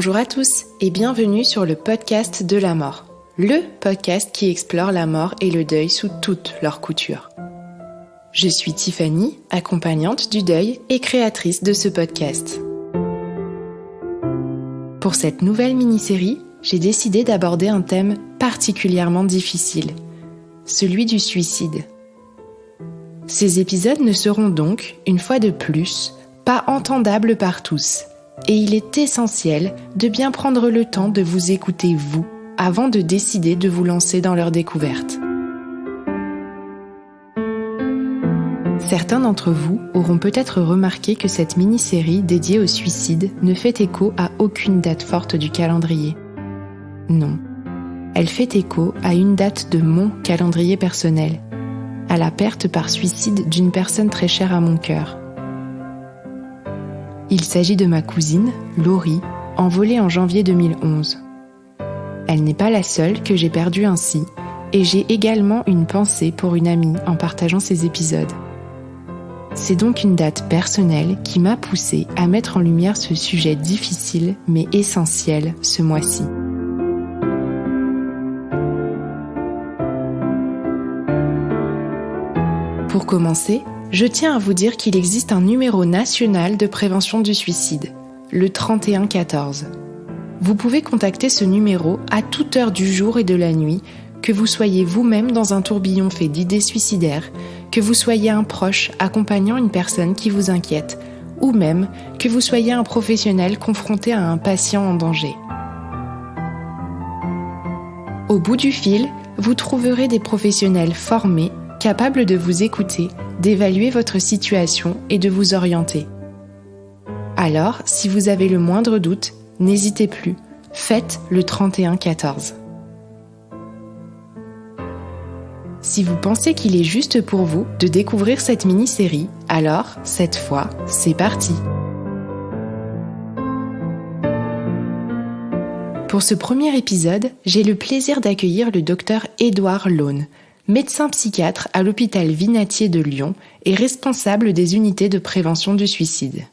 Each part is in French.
Bonjour à tous et bienvenue sur le podcast de la mort, le podcast qui explore la mort et le deuil sous toutes leurs coutures. Je suis Tiffany, accompagnante du deuil et créatrice de ce podcast. Pour cette nouvelle mini-série, j'ai décidé d'aborder un thème particulièrement difficile, celui du suicide. Ces épisodes ne seront donc, une fois de plus, pas entendables par tous. Et il est essentiel de bien prendre le temps de vous écouter vous, avant de décider de vous lancer dans leur découverte. Certains d'entre vous auront peut-être remarqué que cette mini-série dédiée au suicide ne fait écho à aucune date forte du calendrier. Non, elle fait écho à une date de mon calendrier personnel, à la perte par suicide d'une personne très chère à mon cœur. Il s'agit de ma cousine, Laurie, envolée en janvier 2011. Elle n'est pas la seule que j'ai perdue ainsi, et j'ai également une pensée pour une amie en partageant ces épisodes. C'est donc une date personnelle qui m'a poussée à mettre en lumière ce sujet difficile mais essentiel ce mois-ci. Pour commencer, je tiens à vous dire qu'il existe un numéro national de prévention du suicide, le 3114. Vous pouvez contacter ce numéro à toute heure du jour et de la nuit, que vous soyez vous-même dans un tourbillon fait d'idées suicidaires, que vous soyez un proche accompagnant une personne qui vous inquiète, ou même que vous soyez un professionnel confronté à un patient en danger. Au bout du fil, vous trouverez des professionnels formés, capables de vous écouter, d'évaluer votre situation et de vous orienter. Alors, si vous avez le moindre doute, n'hésitez plus, faites le 3114. Si vous pensez qu'il est juste pour vous de découvrir cette mini-série, alors, cette fois, c'est parti. Pour ce premier épisode, j'ai le plaisir d'accueillir le docteur Édouard Laune, médecin psychiatre à l'hôpital Vinatier de Lyon et responsable des unités de prévention du suicide.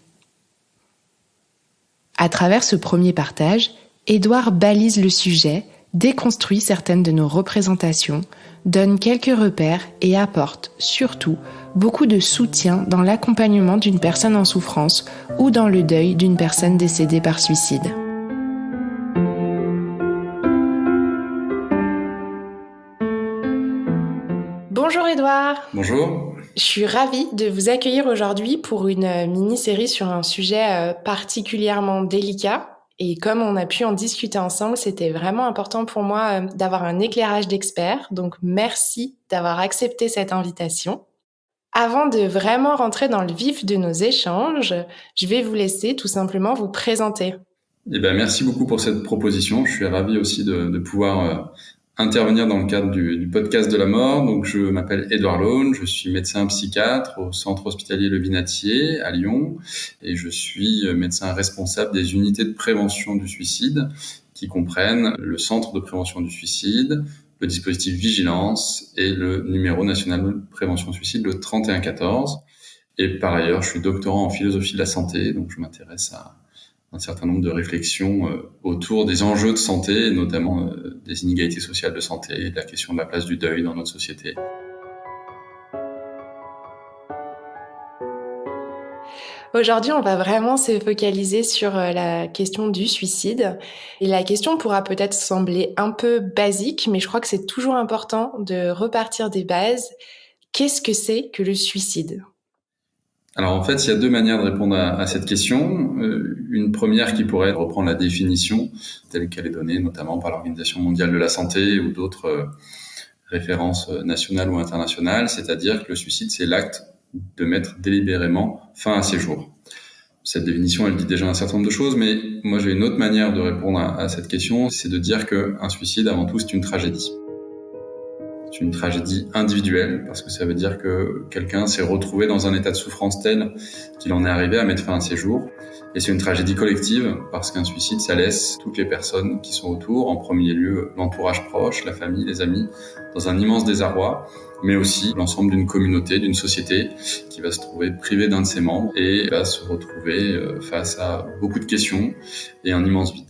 À travers ce premier partage, Édouard balise le sujet, déconstruit certaines de nos représentations, donne quelques repères et apporte, surtout, beaucoup de soutien dans l'accompagnement d'une personne en souffrance ou dans le deuil d'une personne décédée par suicide. Bonjour Édouard. Bonjour. Je suis ravie de vous accueillir aujourd'hui pour une mini-série sur un sujet particulièrement délicat. Et comme on a pu en discuter ensemble, c'était vraiment important pour moi d'avoir un éclairage d'expert. Donc merci d'avoir accepté cette invitation. Avant de vraiment rentrer dans le vif de nos échanges, je vais vous laisser tout simplement vous présenter. Merci beaucoup pour cette proposition. Je suis ravi aussi de pouvoir intervenir dans le cadre du podcast de la mort. Donc, je m'appelle Édouard Laune, je suis médecin psychiatre au centre hospitalier Le Vinatier à Lyon et je suis médecin responsable des unités de prévention du suicide qui comprennent le centre de prévention du suicide, le dispositif Vigilance et le numéro national de prévention du suicide, le 3114. Et par ailleurs, je suis doctorant en philosophie de la santé, donc je m'intéresse à un certain nombre de réflexions autour des enjeux de santé, notamment des inégalités sociales de santé et de la question de la place du deuil dans notre société. Aujourd'hui, on va vraiment se focaliser sur la question du suicide. Et la question pourra peut-être sembler un peu basique, mais je crois que c'est toujours important de repartir des bases. Qu'est-ce que c'est que le suicide ? Alors en fait, il y a deux manières de répondre à cette question. Une première qui pourrait reprendre la définition telle qu'elle est donnée notamment par l'Organisation mondiale de la santé ou d'autres références nationales ou internationales, c'est-à-dire que le suicide, c'est l'acte de mettre délibérément fin à ses jours. Cette définition, elle dit déjà un certain nombre de choses, mais moi j'ai une autre manière de répondre à cette question, c'est de dire qu'un suicide, avant tout, c'est une tragédie. C'est une tragédie individuelle, parce que ça veut dire que quelqu'un s'est retrouvé dans un état de souffrance tel qu'il en est arrivé à mettre fin à ses jours. Et c'est une tragédie collective, parce qu'un suicide, ça laisse toutes les personnes qui sont autour, en premier lieu l'entourage proche, la famille, les amis, dans un immense désarroi, mais aussi l'ensemble d'une communauté, d'une société qui va se trouver privée d'un de ses membres et va se retrouver face à beaucoup de questions et un immense vide.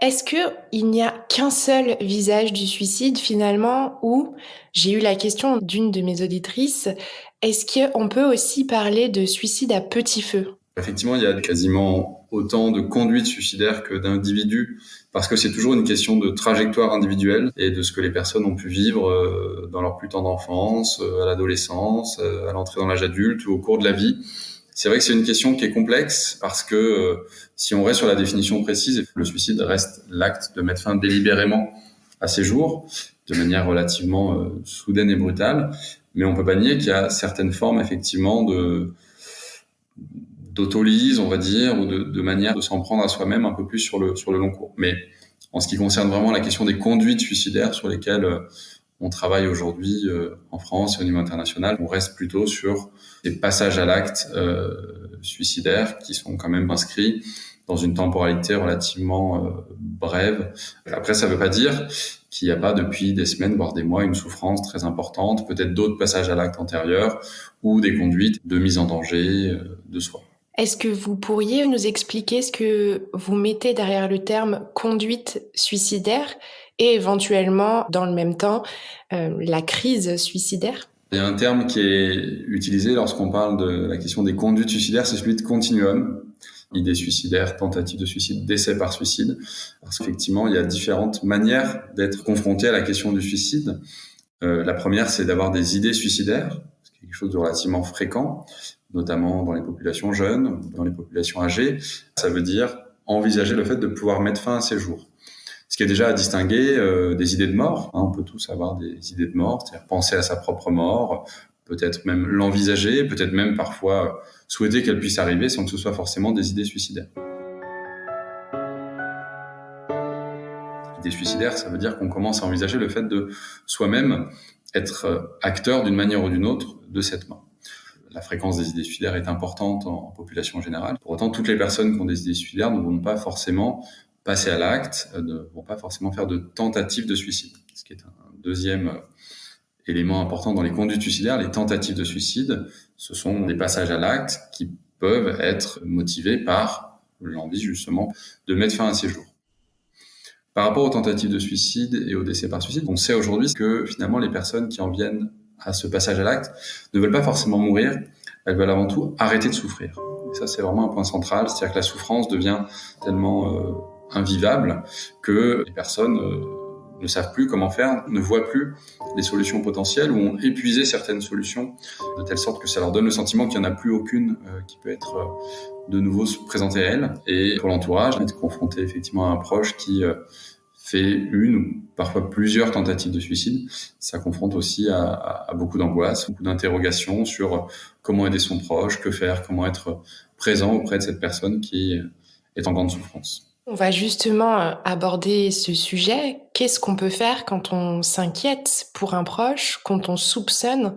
Est-ce qu'il n'y a qu'un seul visage du suicide finalement, ou j'ai eu la question d'une de mes auditrices, est-ce qu'on peut aussi parler de suicide à petit feu? Effectivement, il y a quasiment autant de conduites suicidaires que d'individus, parce que c'est toujours une question de trajectoire individuelle et de ce que les personnes ont pu vivre dans leur plus tendre enfance, à l'adolescence, à l'entrée dans l'âge adulte ou au cours de la vie. C'est vrai que c'est une question qui est complexe parce que si on reste sur la définition précise, le suicide reste l'acte de mettre fin délibérément à ses jours, de manière relativement soudaine et brutale. Mais on peut pas nier qu'il y a certaines formes effectivement d'autolyse, on va dire, ou de manière de s'en prendre à soi-même un peu plus sur le long cours. Mais en ce qui concerne vraiment la question des conduites suicidaires sur lesquelles on travaille aujourd'hui en France et au niveau international, on reste plutôt sur des passages à l'acte suicidaires qui sont quand même inscrits dans une temporalité relativement brève. Après, ça ne veut pas dire qu'il n'y a pas depuis des semaines, voire des mois, une souffrance très importante, peut-être d'autres passages à l'acte antérieurs ou des conduites de mise en danger de soi. Est-ce que vous pourriez nous expliquer ce que vous mettez derrière le terme conduite suicidaire et éventuellement, dans le même temps, la crise suicidaire? Il y a un terme qui est utilisé lorsqu'on parle de la question des conduites suicidaires, c'est celui de continuum. Idée suicidaire, tentative de suicide, décès par suicide. Parce qu'effectivement, il y a différentes manières d'être confronté à la question du suicide. La première, c'est d'avoir des idées suicidaires, c'est quelque chose de relativement fréquent, notamment dans les populations jeunes, dans les populations âgées. Ça veut dire envisager le fait de pouvoir mettre fin à ses jours. Ce qui est déjà à distinguer des idées de mort. On peut tous avoir des idées de mort, c'est-à-dire penser à sa propre mort, peut-être même l'envisager, peut-être même parfois souhaiter qu'elle puisse arriver sans que ce soit forcément des idées suicidaires. Idées suicidaires, ça veut dire qu'on commence à envisager le fait de soi-même être acteur d'une manière ou d'une autre de cette mort. La fréquence des idées suicidaires est importante en population générale. Pour autant, toutes les personnes qui ont des idées suicidaires ne vont pas forcément passer à l'acte, ne vont pas forcément faire de tentatives de suicide. Ce qui est un deuxième élément important dans les conduites suicidaires, les tentatives de suicide, ce sont des passages à l'acte qui peuvent être motivés par l'envie justement de mettre fin à ses jours. Par rapport aux tentatives de suicide et au décès par suicide, on sait aujourd'hui que finalement les personnes qui en viennent à ce passage à l'acte ne veulent pas forcément mourir, elles veulent avant tout arrêter de souffrir. Et ça, c'est vraiment un point central, c'est-à-dire que la souffrance devient tellement invivable que les personnes ne savent plus comment faire, ne voient plus les solutions potentielles ou ont épuisé certaines solutions de telle sorte que ça leur donne le sentiment qu'il n'y en a plus aucune qui peut être de nouveau présentée à elles. Et pour l'entourage, être confronté effectivement à un proche qui fait une ou parfois plusieurs tentatives de suicide, ça confronte aussi à beaucoup d'angoisse, beaucoup d'interrogations sur comment aider son proche, que faire, comment être présent auprès de cette personne qui est en grande souffrance. On va justement aborder ce sujet. Qu'est-ce qu'on peut faire quand on s'inquiète pour un proche, quand on soupçonne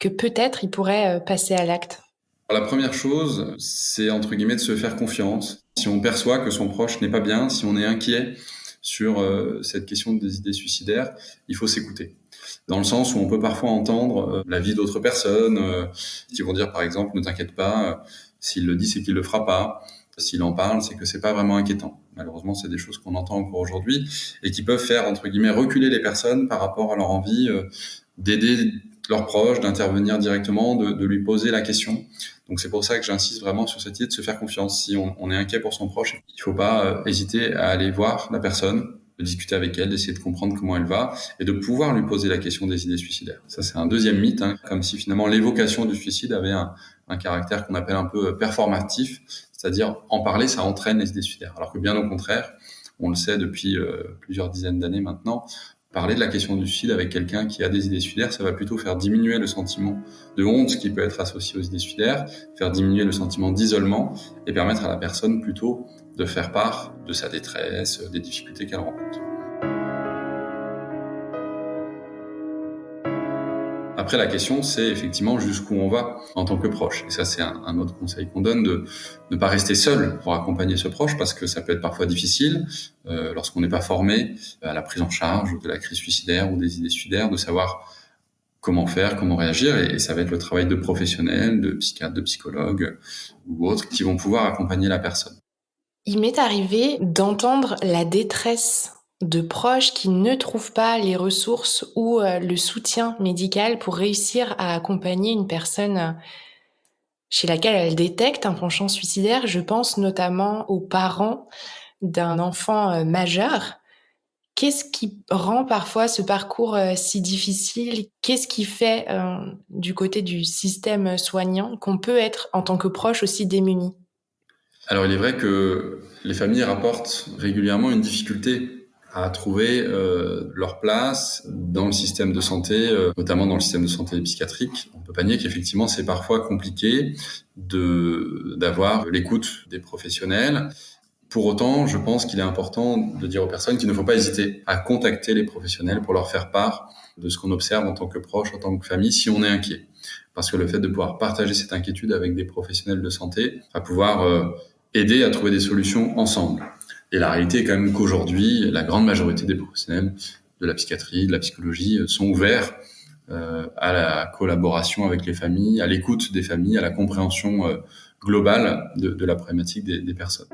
que peut-être il pourrait passer à l'acte? La première chose, c'est entre guillemets de se faire confiance. Si on perçoit que son proche n'est pas bien, si on est inquiet sur cette question des idées suicidaires, il faut s'écouter. Dans le sens où on peut parfois entendre l'avis d'autres personnes qui vont dire par exemple « ne t'inquiète pas, s'il le dit, c'est qu'il le fera pas ». S'il en parle, c'est que c'est pas vraiment inquiétant. Malheureusement, c'est des choses qu'on entend encore aujourd'hui et qui peuvent faire, entre guillemets, reculer les personnes par rapport à leur envie d'aider leurs proches, d'intervenir directement, de lui poser la question. Donc c'est pour ça que j'insiste vraiment sur cette idée de se faire confiance. Si on est inquiet pour son proche, il faut pas hésiter à aller voir la personne, de discuter avec elle, d'essayer de comprendre comment elle va et de pouvoir lui poser la question des idées suicidaires. Ça, c'est un deuxième mythe, comme si finalement l'évocation du suicide avait un caractère qu'on appelle un peu performatif, c'est-à-dire en parler, ça entraîne les idées suicidaires. Alors que bien au contraire, on le sait depuis plusieurs dizaines d'années maintenant, parler de la question du suicide avec quelqu'un qui a des idées suicidaires, ça va plutôt faire diminuer le sentiment de honte qui peut être associé aux idées suicidaires, faire diminuer le sentiment d'isolement et permettre à la personne plutôt de faire part de sa détresse, des difficultés qu'elle rencontre. Après, la question, c'est effectivement jusqu'où on va en tant que proche. Et ça, c'est un autre conseil qu'on donne, de ne pas rester seul pour accompagner ce proche, parce que ça peut être parfois difficile, lorsqu'on n'est pas formé à la prise en charge de la crise suicidaire ou des idées suicidaires, de savoir comment faire, comment réagir. Et ça va être le travail de professionnels, de psychiatres, de psychologues ou autres, qui vont pouvoir accompagner la personne. Il m'est arrivé d'entendre la détresse de proches qui ne trouvent pas les ressources ou le soutien médical pour réussir à accompagner une personne chez laquelle elle détecte un penchant suicidaire. Je pense notamment aux parents d'un enfant majeur. Qu'est-ce qui rend parfois ce parcours si difficile? Qu'est-ce qui fait, du côté du système soignant, qu'on peut être, en tant que proche, aussi démuni? Alors il est vrai que les familles rapportent régulièrement une difficulté à trouver leur place dans le système de santé, notamment dans le système de santé psychiatrique. On peut pas nier qu'effectivement c'est parfois compliqué d'avoir l'écoute des professionnels. Pour autant, je pense qu'il est important de dire aux personnes qu'il ne faut pas hésiter à contacter les professionnels pour leur faire part de ce qu'on observe en tant que proche, en tant que famille, si on est inquiet. Parce que le fait de pouvoir partager cette inquiétude avec des professionnels de santé va pouvoir aider à trouver des solutions ensemble. Et la réalité est quand même qu'aujourd'hui, la grande majorité des professionnels de la psychiatrie, de la psychologie sont ouverts à la collaboration avec les familles, à l'écoute des familles, à la compréhension globale de la problématique des personnes.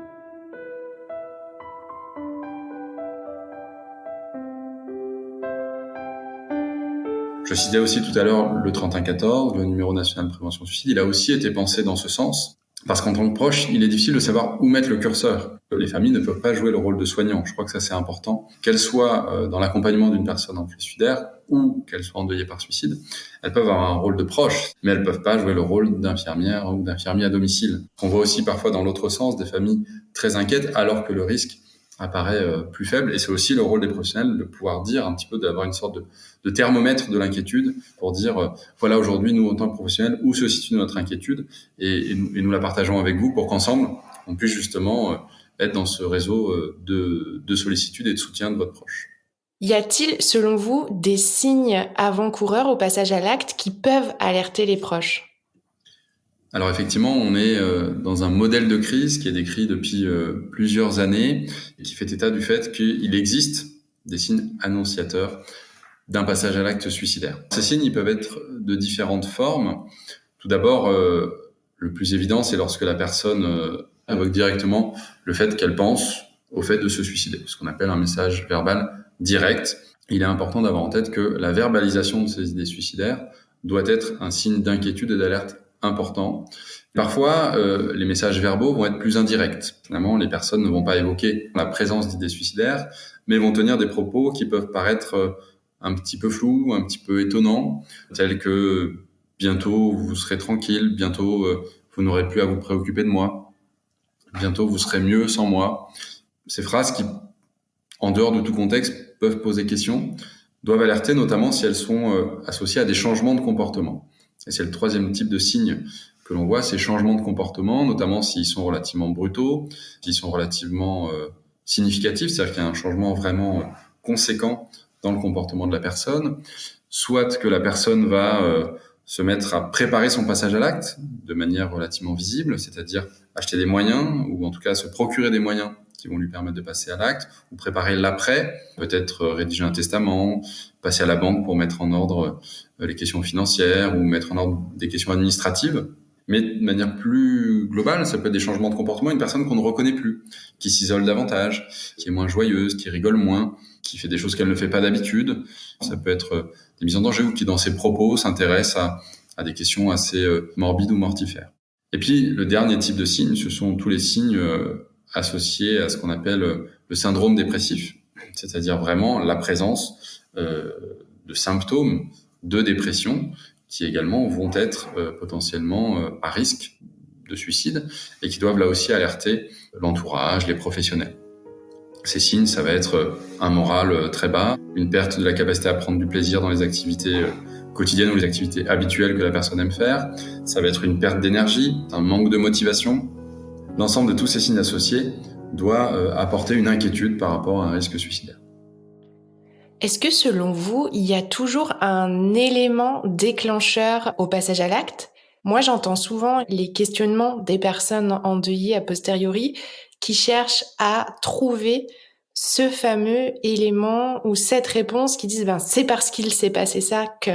Je citais aussi tout à l'heure le 3114, le numéro national de prévention du suicide. Il a aussi été pensé dans ce sens, parce qu'en tant que proche, il est difficile de savoir où mettre le curseur. Les familles ne peuvent pas jouer le rôle de soignant. Je crois que ça, c'est important. Qu'elles soient dans l'accompagnement d'une personne en crise suicidaire ou qu'elles soient endeuillées par suicide, elles peuvent avoir un rôle de proche, mais elles peuvent pas jouer le rôle d'infirmière ou d'infirmier à domicile. On voit aussi parfois dans l'autre sens des familles très inquiètes alors que le risque apparaît plus faible. Et c'est aussi le rôle des professionnels de pouvoir dire un petit peu, d'avoir une sorte de thermomètre de l'inquiétude pour dire, voilà, aujourd'hui, nous, en tant que professionnels, où se situe notre inquiétude et nous la partageons avec vous pour qu'ensemble, on puisse justement être dans ce réseau de sollicitude et de soutien de votre proche. Y a-t-il, selon vous, des signes avant-coureurs au passage à l'acte qui peuvent alerter les proches? Alors effectivement, on est dans un modèle de crise qui est décrit depuis plusieurs années et qui fait état du fait qu'il existe des signes annonciateurs d'un passage à l'acte suicidaire. Ces signes, ils peuvent être de différentes formes. Tout d'abord, le plus évident, c'est lorsque la personne évoque directement le fait qu'elle pense au fait de se suicider, ce qu'on appelle un message verbal direct. Il est important d'avoir en tête que la verbalisation de ces idées suicidaires doit être un signe d'inquiétude et d'alerte important. Parfois, les messages verbaux vont être plus indirects. Finalement, les personnes ne vont pas évoquer la présence d'idées suicidaires, mais vont tenir des propos qui peuvent paraître un petit peu flous, un petit peu étonnants, tels que bientôt vous serez tranquille, bientôt vous n'aurez plus à vous préoccuper de moi, bientôt vous serez mieux sans moi. Ces phrases qui, en dehors de tout contexte, peuvent poser question, doivent alerter notamment si elles sont associées à des changements de comportement. Et c'est le troisième type de signe que l'on voit, ces changements de comportement, notamment s'ils sont relativement brutaux, s'ils sont relativement significatifs, c'est-à-dire qu'il y a un changement vraiment conséquent dans le comportement de la personne, soit que la personne va se mettre à préparer son passage à l'acte de manière relativement visible, c'est-à-dire acheter des moyens, ou en tout cas se procurer des moyens qui vont lui permettre de passer à l'acte, ou préparer l'après, peut-être rédiger un testament, passer à la banque pour mettre en ordre les questions financières, ou mettre en ordre des questions administratives. Mais de manière plus globale, ça peut être des changements de comportement, une personne qu'on ne reconnaît plus, qui s'isole davantage, qui est moins joyeuse, qui rigole moins, qui fait des choses qu'elle ne fait pas d'habitude. Ça peut être des mises en danger ou qui, dans ses propos, s'intéresse à des questions assez morbides ou mortifères. Et puis, le dernier type de signe, ce sont tous les signes associés à ce qu'on appelle le syndrome dépressif, c'est-à-dire vraiment la présence de symptômes de dépression qui également vont être potentiellement à risque de suicide et qui doivent là aussi alerter l'entourage, les professionnels. Ces signes, ça va être un moral très bas, une perte de la capacité à prendre du plaisir dans les activités quotidiennes ou les activités habituelles que la personne aime faire. Ça va être une perte d'énergie, un manque de motivation. L'ensemble de tous ces signes associés doit apporter une inquiétude par rapport à un risque suicidaire. Est-ce que selon vous, il y a toujours un élément déclencheur au passage à l'acte? Moi, j'entends souvent les questionnements des personnes endeuillées a posteriori qui cherchent à trouver ce fameux élément ou cette réponse qui disent c'est parce qu'il s'est passé ça que.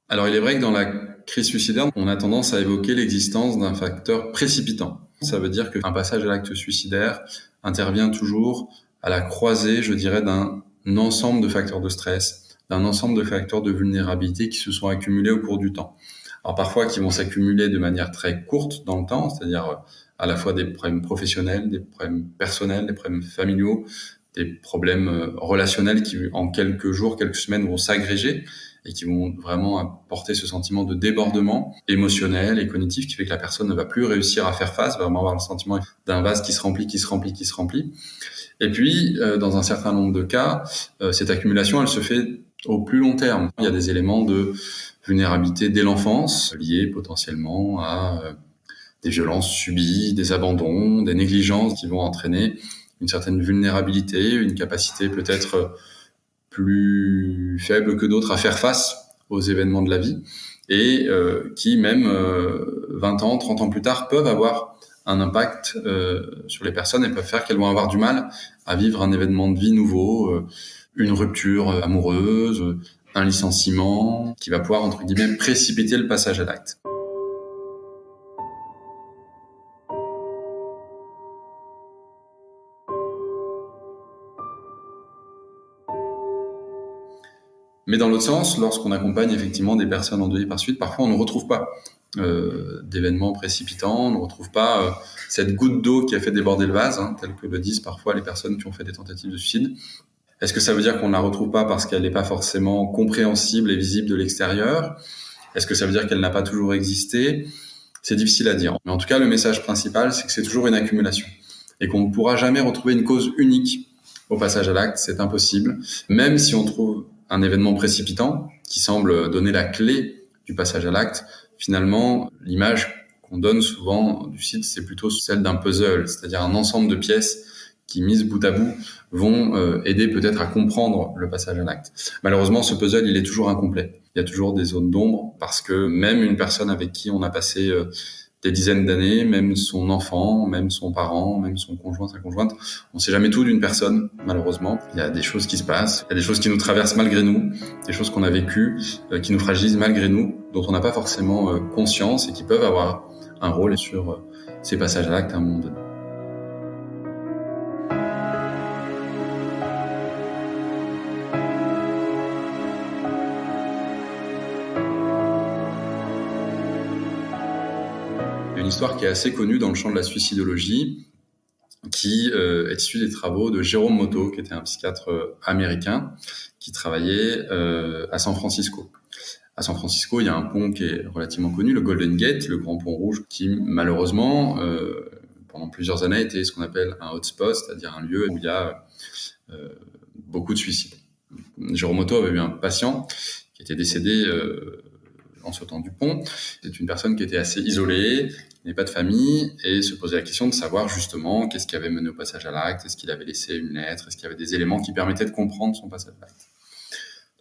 Alors il est vrai que dans la crise suicidaire, on a tendance à évoquer l'existence d'un facteur précipitant. Ça veut dire qu'un passage à l'acte suicidaire intervient toujours à la croisée, je dirais, d'un ensemble de facteurs de stress, d'un ensemble de facteurs de vulnérabilité qui se sont accumulés au cours du temps. Alors parfois qui vont s'accumuler de manière très courte dans le temps, c'est-à-dire à la fois des problèmes professionnels, des problèmes personnels, des problèmes familiaux, des problèmes relationnels qui en quelques jours, quelques semaines vont s'agréger et qui vont vraiment apporter ce sentiment de débordement émotionnel et cognitif qui fait que la personne ne va plus réussir à faire face, va vraiment avoir le sentiment d'un vase qui se remplit, qui se remplit, qui se remplit. Et puis, dans un certain nombre de cas, cette accumulation, elle se fait au plus long terme. Il y a des éléments de vulnérabilité dès l'enfance, liés potentiellement à des violences subies, des abandons, des négligences qui vont entraîner une certaine vulnérabilité, une capacité peut-être plus faible que d'autres à faire face aux événements de la vie et qui même 20 ans, 30 ans plus tard peuvent avoir un impact sur les personnes et peuvent faire qu'elles vont avoir du mal à vivre un événement de vie nouveau, une rupture amoureuse, un licenciement qui va pouvoir, entre guillemets, précipiter le passage à l'acte. Mais dans l'autre sens, lorsqu'on accompagne effectivement des personnes endeuillées par suite, parfois on ne retrouve pas d'événements précipitants, on ne retrouve pas cette goutte d'eau qui a fait déborder le vase, tel que le disent parfois les personnes qui ont fait des tentatives de suicide. Est-ce que ça veut dire qu'on ne la retrouve pas parce qu'elle n'est pas forcément compréhensible et visible de l'extérieur ? Est-ce que ça veut dire qu'elle n'a pas toujours existé ? C'est difficile à dire. Mais en tout cas, le message principal, c'est que c'est toujours une accumulation et qu'on ne pourra jamais retrouver une cause unique au passage à l'acte. C'est impossible. Même si on trouve un événement précipitant qui semble donner la clé du passage à l'acte, finalement, l'image qu'on donne souvent du suicide, c'est plutôt celle d'un puzzle, c'est-à-dire un ensemble de pièces qui, mises bout à bout, vont aider peut-être à comprendre le passage à l'acte. Malheureusement, ce puzzle, il est toujours incomplet. Il y a toujours des zones d'ombre parce que même une personne avec qui on a passé des dizaines d'années, même son enfant, même son parent, même son conjoint, sa conjointe, on ne sait jamais tout d'une personne, malheureusement. Il y a des choses qui se passent, il y a des choses qui nous traversent malgré nous, des choses qu'on a vécues, qui nous fragilisent malgré nous, dont on n'a pas forcément conscience et qui peuvent avoir un rôle sur ces passages à l'acte à un moment donné. Une histoire qui est assez connue dans le champ de la suicidologie, qui est issue des travaux de Jérôme Motto, qui était un psychiatre américain, qui travaillait à San Francisco. À San Francisco, il y a un pont qui est relativement connu, le Golden Gate, le grand pont rouge, qui malheureusement, pendant plusieurs années, était ce qu'on appelle un hotspot, c'est-à-dire un lieu où il y a beaucoup de suicides. Jérôme Motto avait eu un patient qui était décédé en sautant du pont. C'est une personne qui était assez isolée, qui n'avait pas de famille, et se posait la question de savoir justement qu'est-ce qui avait mené au passage à l'acte, est-ce qu'il avait laissé une lettre, est-ce qu'il y avait des éléments qui permettaient de comprendre son passage à l'acte.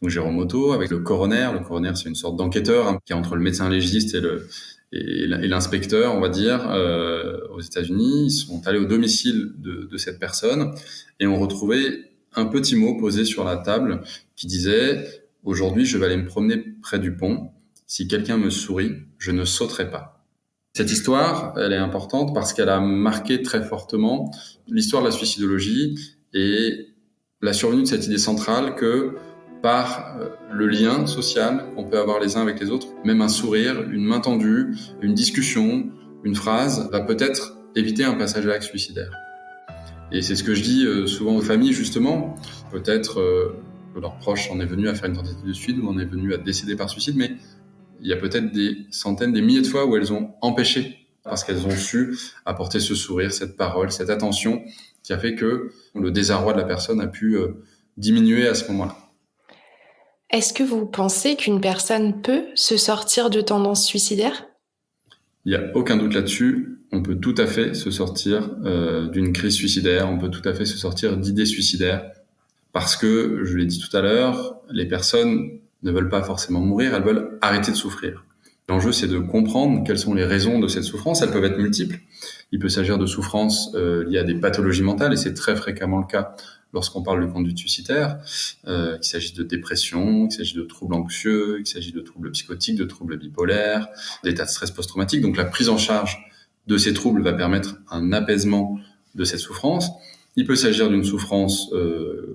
Donc Jérôme Motto, avec le coroner c'est une sorte d'enquêteur qui est entre le médecin légiste et l'inspecteur, on va dire, aux États-Unis. Ils sont allés au domicile de cette personne et ont retrouvé un petit mot posé sur la table qui disait « Aujourd'hui, je vais aller me promener près du pont. Si quelqu'un me sourit, je ne sauterai pas. » Cette histoire, elle est importante parce qu'elle a marqué très fortement l'histoire de la suicidologie et la survenue de cette idée centrale que par le lien social qu'on peut avoir les uns avec les autres, même un sourire, une main tendue, une discussion, une phrase, va peut-être éviter un passage à l'acte suicidaire. Et c'est ce que je dis souvent aux familles, justement. Peut-être que leur proche en est venu à faire une tentative de suicide ou en est venu à décéder par suicide, mais il y a peut-être des centaines, des milliers de fois où elles ont empêché parce qu'elles ont su apporter ce sourire, cette parole, cette attention qui a fait que le désarroi de la personne a pu diminuer à ce moment-là. Est-ce que vous pensez qu'une personne peut se sortir de tendances suicidaires ? Il n'y a aucun doute là-dessus. On peut tout à fait se sortir d'une crise suicidaire, on peut tout à fait se sortir d'idées suicidaires parce que, je l'ai dit tout à l'heure, les personnes ne veulent pas forcément mourir, elles veulent arrêter de souffrir. L'enjeu, c'est de comprendre quelles sont les raisons de cette souffrance. Elles peuvent être multiples. Il peut s'agir de souffrances liées à des pathologies mentales, et c'est très fréquemment le cas lorsqu'on parle de conduite suicidaire, qu'il s'agisse de dépression, qu'il s'agisse de troubles anxieux, qu'il s'agisse de troubles psychotiques, de troubles bipolaires, d'états de stress post-traumatique. Donc la prise en charge de ces troubles va permettre un apaisement de cette souffrance. Il peut s'agir d'une souffrance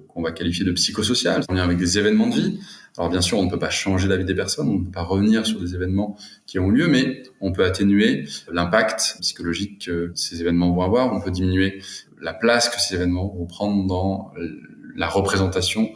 qu'on va qualifier de psychosociale, en lien avec des événements de vie. Alors bien sûr, on ne peut pas changer la vie des personnes, on ne peut pas revenir sur des événements qui ont lieu, mais on peut atténuer l'impact psychologique que ces événements vont avoir, on peut diminuer la place que ces événements vont prendre dans la représentation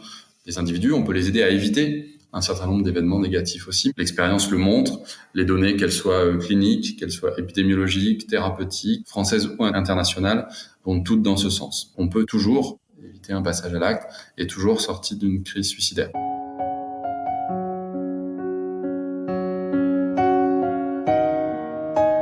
des individus, on peut les aider à éviter un certain nombre d'événements négatifs aussi. L'expérience le montre, les données, qu'elles soient cliniques, qu'elles soient épidémiologiques, thérapeutiques, françaises ou internationales, vont toutes dans ce sens. On peut toujours éviter un passage à l'acte et toujours sortir d'une crise suicidaire.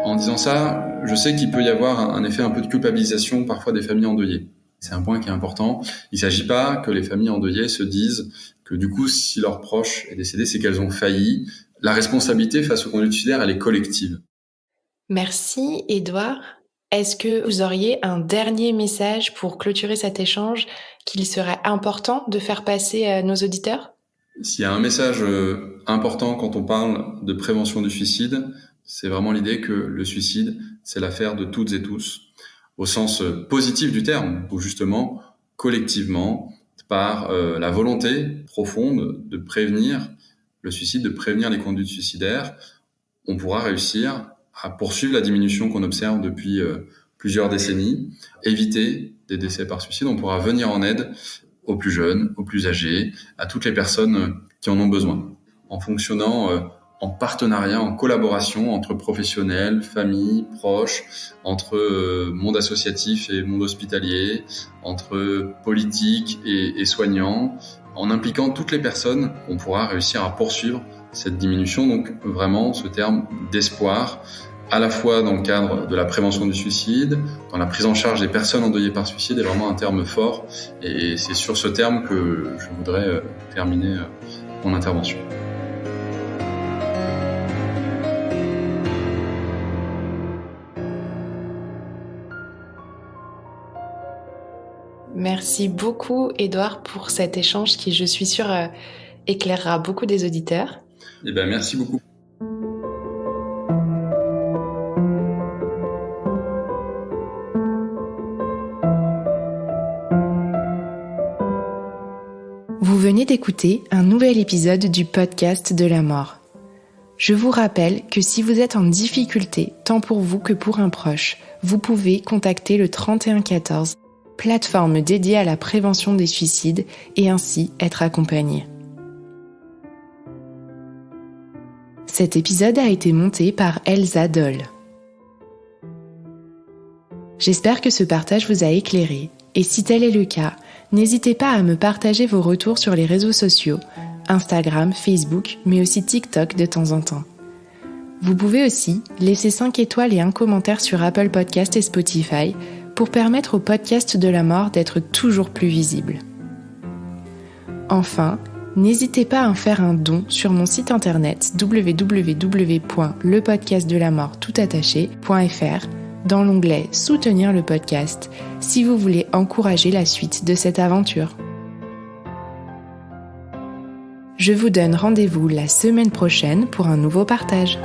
En disant ça, je sais qu'il peut y avoir un effet un peu de culpabilisation parfois des familles endeuillées. C'est un point qui est important. Il ne s'agit pas que les familles endeuillées se disent que du coup, si leur proche est décédé, c'est qu'elles ont failli. La responsabilité face aux conduites suicidaires, elle est collective. Merci, Édouard. Est-ce que vous auriez un dernier message pour clôturer cet échange qu'il serait important de faire passer à nos auditeurs ? S'il y a un message important quand on parle de prévention du suicide, c'est vraiment l'idée que le suicide, c'est l'affaire de toutes et tous, au sens positif du terme, où justement, collectivement, par la volonté profonde de prévenir le suicide, de prévenir les conduites suicidaires, on pourra réussir à poursuivre la diminution qu'on observe depuis plusieurs décennies, éviter des décès par suicide. On pourra venir en aide aux plus jeunes, aux plus âgés, à toutes les personnes qui en ont besoin, en fonctionnant en partenariat, en collaboration entre professionnels, familles, proches, entre monde associatif et monde hospitalier, entre politiques et soignants. En impliquant toutes les personnes, on pourra réussir à poursuivre cette diminution. Donc vraiment ce terme d'espoir, à la fois dans le cadre de la prévention du suicide, dans la prise en charge des personnes endeuillées par suicide, est vraiment un terme fort. Et c'est sur ce terme que je voudrais terminer mon intervention. Merci beaucoup, Édouard, pour cet échange qui, je suis sûre, éclairera beaucoup des auditeurs. Merci beaucoup. Vous venez d'écouter un nouvel épisode du podcast de la mort. Je vous rappelle que si vous êtes en difficulté, tant pour vous que pour un proche, vous pouvez contacter le 3114, plateforme dédiée à la prévention des suicides, et ainsi être accompagné. Cet épisode a été monté par Elsa Doll. J'espère que ce partage vous a éclairé, et si tel est le cas, n'hésitez pas à me partager vos retours sur les réseaux sociaux, Instagram, Facebook, mais aussi TikTok de temps en temps. Vous pouvez aussi laisser 5 étoiles et un commentaire sur Apple Podcasts et Spotify pour permettre au podcast de la mort d'être toujours plus visible. Enfin, n'hésitez pas à en faire un don sur mon site internet www.lepodcastdelamorttoutattaché.fr dans l'onglet « Soutenir le podcast » si vous voulez encourager la suite de cette aventure. Je vous donne rendez-vous la semaine prochaine pour un nouveau partage.